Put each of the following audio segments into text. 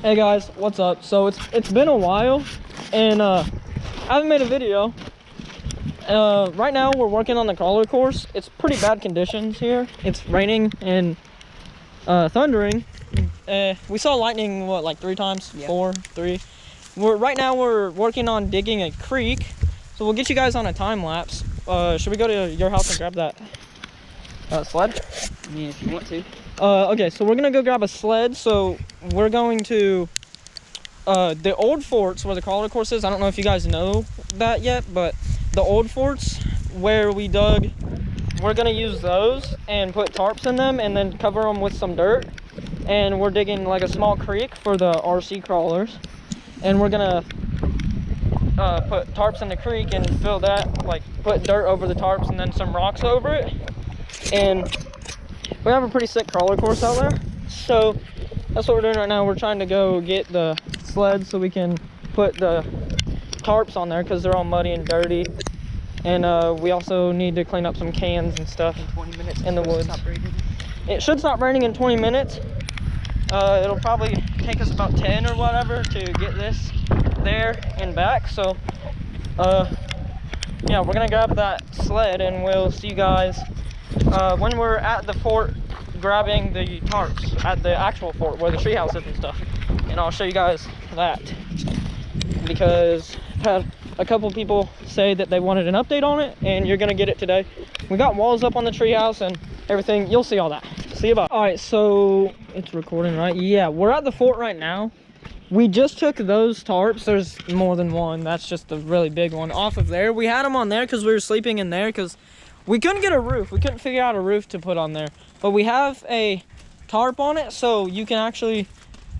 Hey guys, what's up? So it's been a while and I haven't made a video. Right now we're working on the crawler course. It's pretty bad conditions here. It's raining and thundering. We saw lightning like 3 times? Yeah. 4, 3. Right now we're working on digging a creek. So we'll get you guys on a time lapse. Should we go to your house and grab that sled? I mean, if you want to. Okay, so we're gonna go grab a sled. So we're going to the old forts where the crawler course is. I don't know if you guys know that yet, but the old forts where we dug, we're gonna use those and put tarps in them and then cover them with some dirt. And we're digging like a small creek for the RC crawlers. And we're gonna put tarps in the creek and fill that, like put dirt over the tarps and then some rocks over it. And we have a pretty sick crawler course out there. So that's what we're doing right now. We're trying to go get the sled so we can put the tarps on there because they're all muddy and dirty. And we also need to clean up some cans and stuff in 20 minutes in the woods. It should stop raining in 20 minutes. It'll probably take us about 10 or whatever to get this there and back. So yeah, we're gonna grab that sled and we'll see you guys when we're at the fort grabbing the tarps at the actual fort where the treehouse is and stuff. And I'll show you guys that because I've had a couple people say that they wanted an update on it, and you're gonna get it today. We got walls up on the treehouse and everything. You'll see all that. See you about. All right, so it's recording, right? Yeah, we're at the fort right now. We just took those tarps. There's more than one. That's just the really big one off of there. We had them on there because we were sleeping in there because we couldn't get a roof. We couldn't figure out a roof to put on there. But we have a tarp on it, so you can actually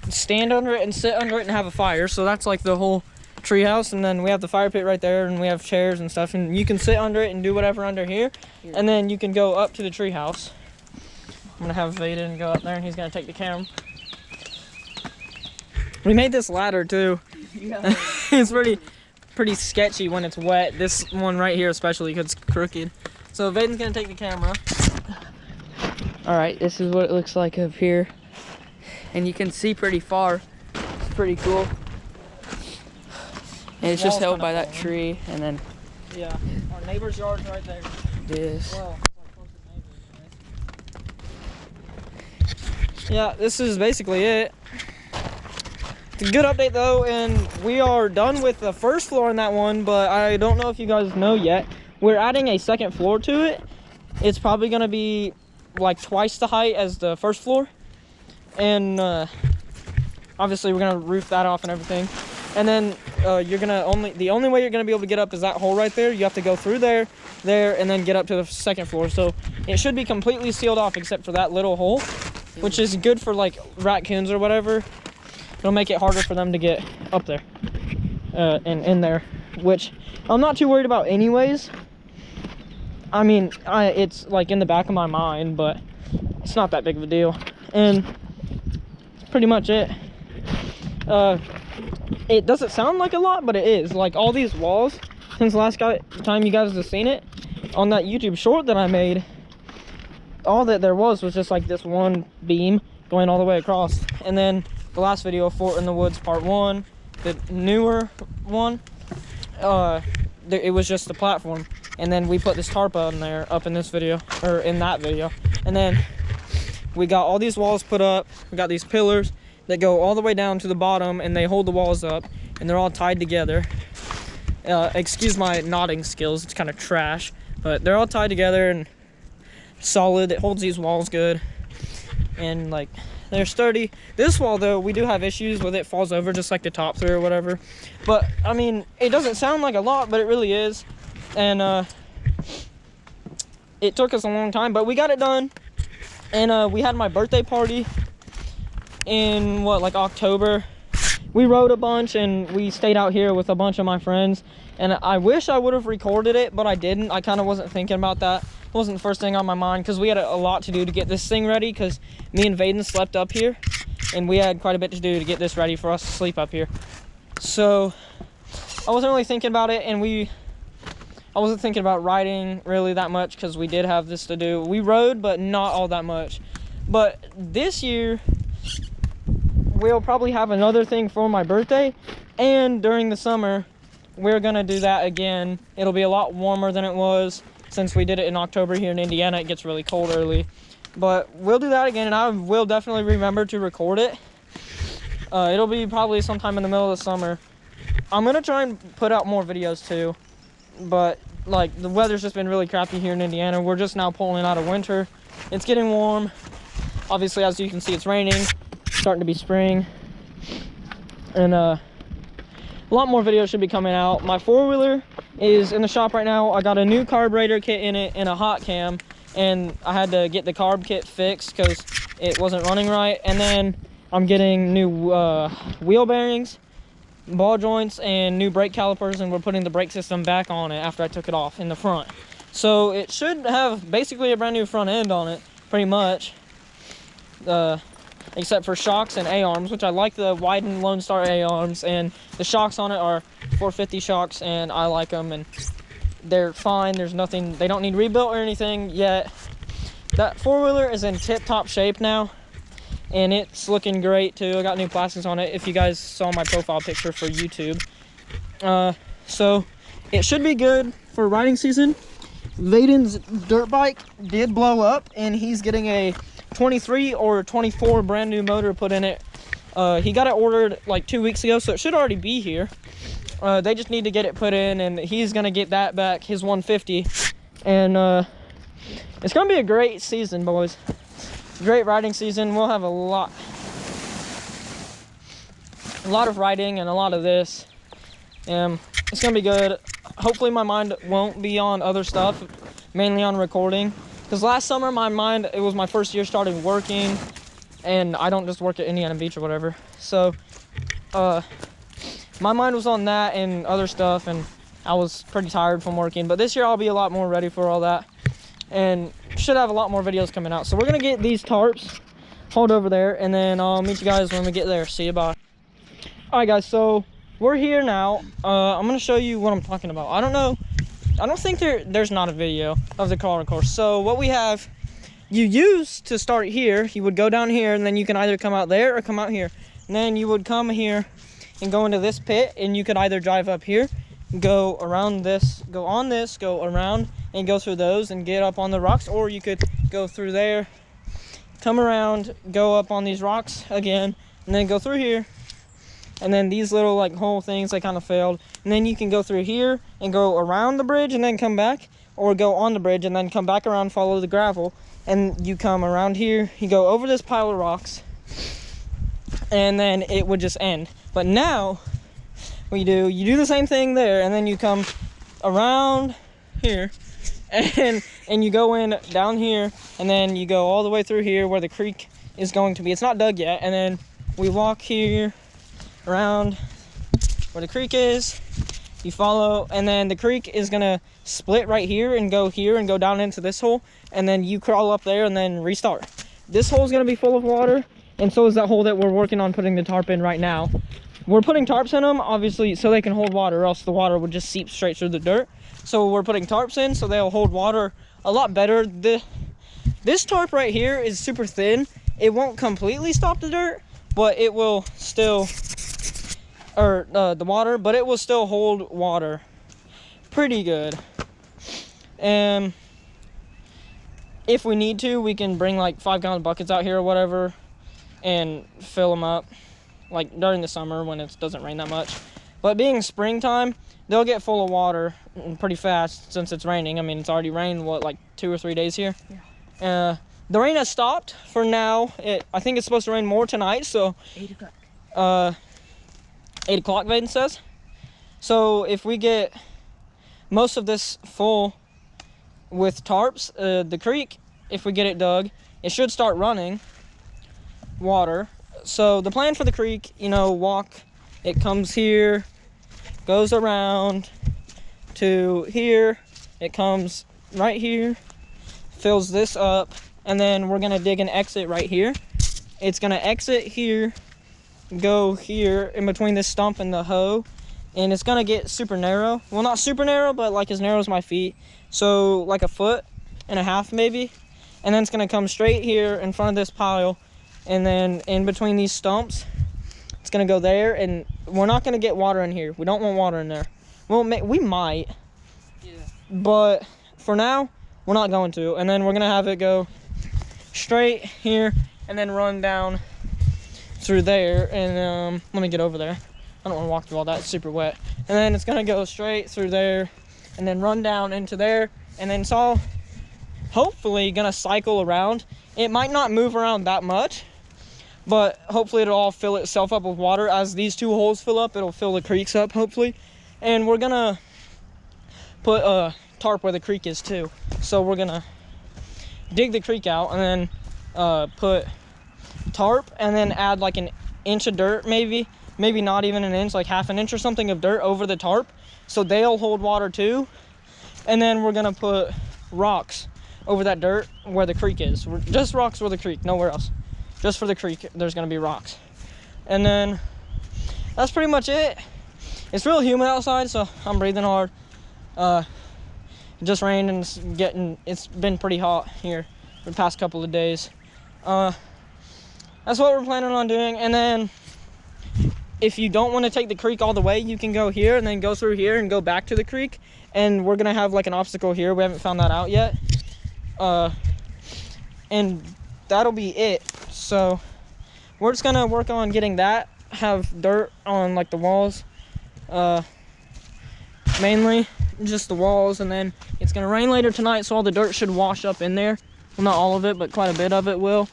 stand under it and sit under it and have a fire. So that's like the whole treehouse. And then we have the fire pit right there, and we have chairs and stuff. And you can sit under it and do whatever under here. And then you can go up to the treehouse. I'm gonna have Vayden go up there, and he's gonna take the camera. We made this ladder too. Yeah. It's pretty sketchy when it's wet. This one right here especially because it's crooked. So Vayden's gonna take the camera. All right, this is what it looks like up here, and you can see pretty far. It's pretty cool. And it's just held by that tree, and then yeah, our neighbor's yard's right there. This. Well, yeah, this is basically it. It's a good update though, and we are done with the first floor in that one, but I don't know if you guys know yet. We're adding a second floor to it. It's probably gonna be like twice the height as the first floor. And obviously we're gonna roof that off and everything. And then the only way you're gonna be able to get up is that hole right there. You have to go through there, and then get up to the second floor. So it should be completely sealed off except for that little hole, which is good for like raccoons or whatever. It'll make it harder for them to get up there and in there, which I'm not too worried about anyways. I mean, it's like in the back of my mind, but it's not that big of a deal. And that's pretty much it. It doesn't sound like a lot, but it is. Like all these walls, since the last time you guys have seen it, on that YouTube short that I made, all that there was just like this one beam going all the way across. And then the last video, Fort in the Woods Part 1, the newer one, it was just the platform. And then we put this tarp on there, up in this video, or in that video. And then we got all these walls put up. We got these pillars that go all the way down to the bottom, and they hold the walls up, and they're all tied together. Excuse my knotting skills, it's kind of trash, but they're all tied together and solid. It holds these walls good, and like they're sturdy. This wall though, we do have issues with it. Falls over just like the top through or whatever. But I mean, it doesn't sound like a lot, but it really is. And it took us a long time, but we got it done. And we had my birthday party in like October. We rode a bunch and we stayed out here with a bunch of my friends. And I wish I would have recorded it, but I didn't. I kind of wasn't thinking about that. It wasn't the first thing on my mind because we had a lot to do to get this thing ready, because me and Vayden slept up here and we had quite a bit to do to get this ready for us to sleep up here. So I wasn't really thinking about it, and I wasn't thinking about riding really that much because we did have this to do. We rode, but not all that much. But this year, we'll probably have another thing for my birthday, and during the summer we're gonna do that again. It'll be a lot warmer than it was since we did it in October here in Indiana. It gets really cold early, but we'll do that again, and I will definitely remember to record it. It'll be probably sometime in the middle of the summer. I'm gonna try and put out more videos too, but like the weather's just been really crappy here in Indiana. We're just now pulling out of winter. It's getting warm. Obviously, as you can see, it's raining, starting to be spring, and a lot more videos should be coming out. My four-wheeler is in the shop right now. I got a new carburetor kit in it and a hot cam, and I had to get the carb kit fixed because it wasn't running right. And then I'm getting new wheel bearings, ball joints, and new brake calipers, and we're putting the brake system back on it after I took it off in the front. So it should have basically a brand new front end on it, pretty much. Except for shocks and A-arms, which I like the Vayden Lone Star A-arms, and the shocks on it are 450 shocks, and I like them, and they're fine. There's nothing, they don't need rebuilt or anything yet. That four-wheeler is in tip-top shape now, and it's looking great too. I got new plastics on it, if you guys saw my profile picture for YouTube. So it should be good for riding season. Vayden's dirt bike did blow up, and he's getting a 23 or 24 brand new motor put in it. He got it ordered like 2 weeks ago, so it should already be here. They just need to get it put in, and he's gonna get that back, his 150. And it's gonna be a great season, boys. Great riding season. We'll have a lot of riding and a lot of this. It's gonna be good. Hopefully my mind won't be on other stuff, mainly on recording. Because last summer, my mind, it was my first year starting working, and I don't just work at Indiana Beach or whatever. So, my mind was on that and other stuff, and I was pretty tired from working. But this year, I'll be a lot more ready for all that, and should have a lot more videos coming out. So we're gonna get these tarps, hold over there, and then I'll meet you guys when we get there. See you, bye. All right, guys, so we're here now. I'm gonna show you what I'm talking about. I don't think there's not a video of the crawler course. So what we have, you used to start here, you would go down here, and then you can either come out there or come out here. And then you would come here and go into this pit, and you could either drive up here, go around this, go on this, go around, and go through those and get up on the rocks, or you could go through there, come around, go up on these rocks again, and then go through here. And then these little like hole things, they kind of failed. And then you can go through here and go around the bridge and then come back, or go on the bridge and then come back around, follow the gravel, and you come around here, you go over this pile of rocks, and then it would just end. But now you do the same thing there, and then you come around here, and you go in down here, and then you go all the way through here where the creek is going to be. It's not dug yet, and then we walk here around where the creek is, you follow, and then the creek is gonna split right here and go down into this hole, and then you crawl up there and then restart. This hole is gonna be full of water, and so is that hole that we're working on putting the tarp in right now. We're putting tarps in them, obviously, so they can hold water, or else the water would just seep straight through the dirt. So we're putting tarps in so they'll hold water a lot better. This tarp right here is super thin. It won't completely stop the dirt, but it will still, the water, but it will still hold water pretty good. And if we need to, we can bring like 5-gallon buckets out here or whatever and fill them up, like during the summer when it doesn't rain that much. But being springtime, they'll get full of water pretty fast since it's raining. I mean, it's already rained, what, like 2 or 3 days here? Yeah. The rain has stopped for now. I think it's supposed to rain more tonight, so 8 o'clock. 8 o'clock, Vayden says. So if we get most of this full with tarps, the creek, if we get it dug, it should start running water. So the plan for the creek, it comes here, goes around to here, it comes right here, fills this up, and then we're gonna dig an exit right here. It's gonna exit here, go here in between this stump and the hoe, and it's gonna get super narrow. Well, not super narrow, but like as narrow as my feet, so like 1.5 feet maybe. And then it's gonna come straight here in front of this pile, and then in between these stumps It's gonna go there, and we're not gonna get water in here. We don't want water in there. Well, we might, Yeah. but for now, we're not going to. And then we're gonna have it go straight here, and then run down through there. And let me get over there. I don't want to walk through all that. It's super wet. And then it's gonna go straight through there, and then run down into there, and then it's all hopefully gonna cycle around. It might not move around that much, but hopefully it'll all fill itself up with water. As these two holes fill up, it'll fill the creeks up, hopefully. And we're gonna put a tarp where the creek is too. So we're gonna dig the creek out, and then put tarp, and then add like an inch of dirt, maybe not even an inch, like half an inch or something of dirt over the tarp, so they'll hold water too. And then we're gonna put rocks over that dirt where the creek is. Just rocks where the creek, nowhere else. Just for the creek, there's gonna be rocks. And then that's pretty much it. It's real humid outside, so I'm breathing hard. It just rained, and it's been pretty hot here for the past couple of days. That's what we're planning on doing. And then if you don't want to take the creek all the way, you can go here and then go through here and go back to the creek. And we're gonna have like an obstacle here. We haven't found that out yet. And that'll be it. So we're just gonna work on getting that, have dirt on like the walls, mainly just the walls. And then it's gonna rain later tonight, so all the dirt should wash up in there. Well, not all of it, but quite a bit of it will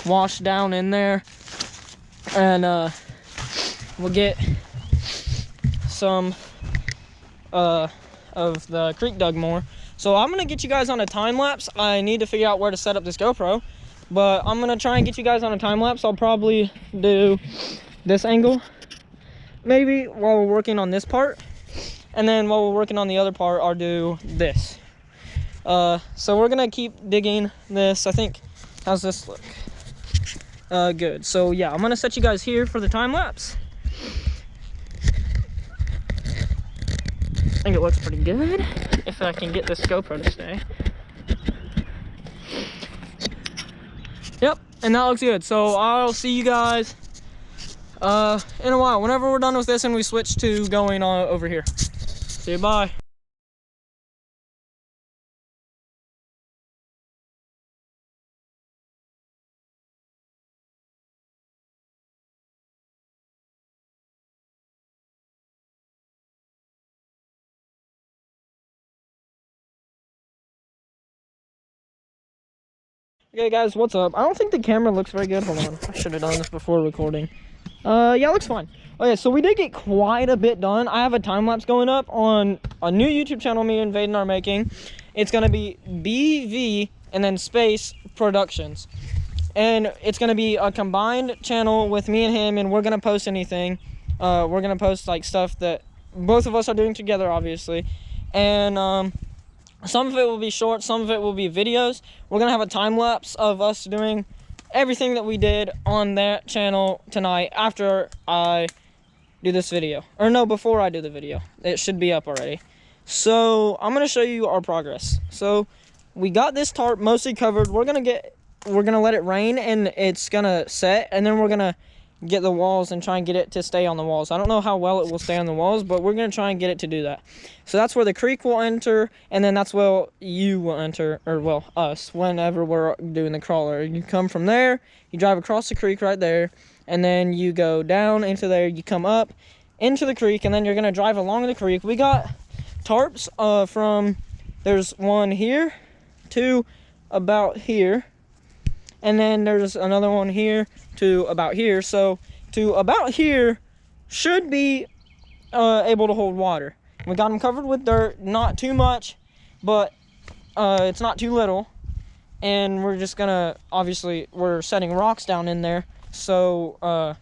wash down in there. And we'll get some of the creek dug more. So I'm gonna get you guys on a time lapse. I need to figure out where to set up this GoPro, but I'm gonna try and get you guys on a time lapse. I'll probably do this angle maybe while we're working on this part, and then while we're working on the other part, I'll do this. So we're gonna keep digging this. I think, how's this look? Good. So yeah, I'm gonna set you guys here for the time lapse. I think it looks pretty good, if I can get this GoPro to stay. Yep, and that looks good. So I'll see you guys in a while, whenever we're done with this and we switch to going over here. See you, bye. Okay guys, what's up? I don't think the camera looks very good. Hold on, I should have done this before recording. Yeah, it looks fine. Okay, so we did get quite a bit done. I have a time lapse going up on a new YouTube channel me and Vayden are making. It's gonna be BV and then space productions. And it's gonna be a combined channel with me and him, and we're gonna post anything. We're gonna post like stuff that both of us are doing together, obviously. And some of it will be short, some of it will be videos. We're gonna have a time lapse of us doing everything that we did on that channel tonight after I do this video. Or no, before I do the video. It should be up already. So I'm gonna show you our progress. So we got this tarp mostly covered. We're gonna let it rain and it's gonna set, and then we're gonna get the walls and try and get it to stay on the walls. I don't know how well it will stay on the walls, but we're gonna try and get it to do that. So that's where the creek will enter, and then that's where you will enter, or well, us, whenever we're doing the crawler. You come from there, you drive across the creek right there, and then you go down into there, you come up into the creek, and then you're gonna drive along the creek. We got tarps there's one here, two about here, and then there's another one here to about here. So to about here should be able to hold water. We got them covered with dirt, not too much, but it's not too little. And we're just gonna, obviously, we're setting rocks down in there, so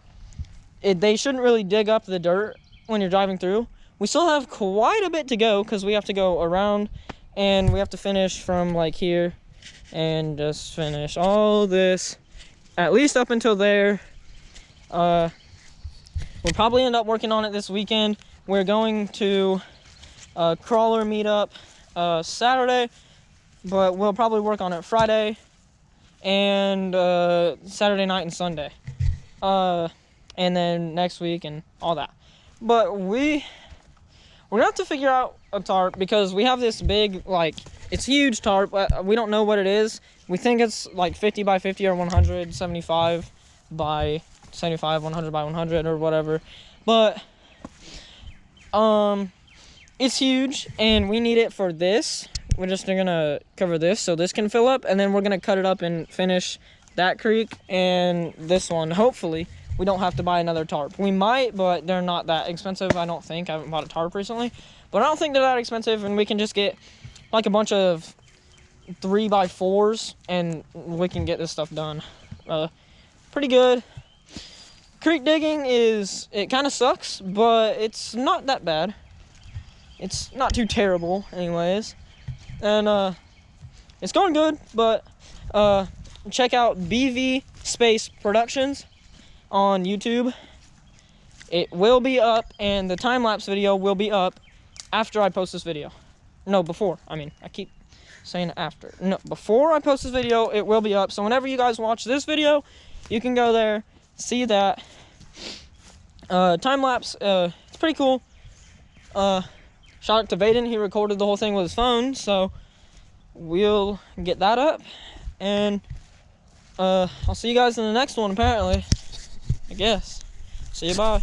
they shouldn't really dig up the dirt when you're driving through. We still have quite a bit to go because we have to go around, and we have to finish from like here and just finish all this, at least up until there. We'll probably end up working on it this weekend. We're going to crawler meetup Saturday, but we'll probably work on it Friday and Saturday night and Sunday. and then next week and all that. But we're gonna have to figure out a tarp because we have this big, like, it's huge tarp, but we don't know what it is. We think it's like 50 by 50 or 175 by 75, 100 by 100 or whatever. But it's huge and we need it for this. We're just gonna cover this so this can fill up, and then we're gonna cut it up and finish that creek and this one. Hopefully we don't have to buy another tarp. We might, but they're not that expensive, I don't think. I haven't bought a tarp recently, but I don't think they're that expensive, and we can just get like a bunch of 3x4s and we can get this stuff done. Pretty good. Creek digging it kind of sucks, but it's not that bad. It's not too terrible anyways. And it's going good, but check out BV Space Productions on YouTube. It will be up, and the time-lapse video will be up after I post this video. No, before. I mean, I keep saying after. No, before I post this video, it will be up. So whenever you guys watch this video, you can go there, see that. Time-lapse, it's pretty cool. Shout out to Vayden, he recorded the whole thing with his phone, so we'll get that up, and I'll see you guys in the next one, apparently, I guess. See you, bye.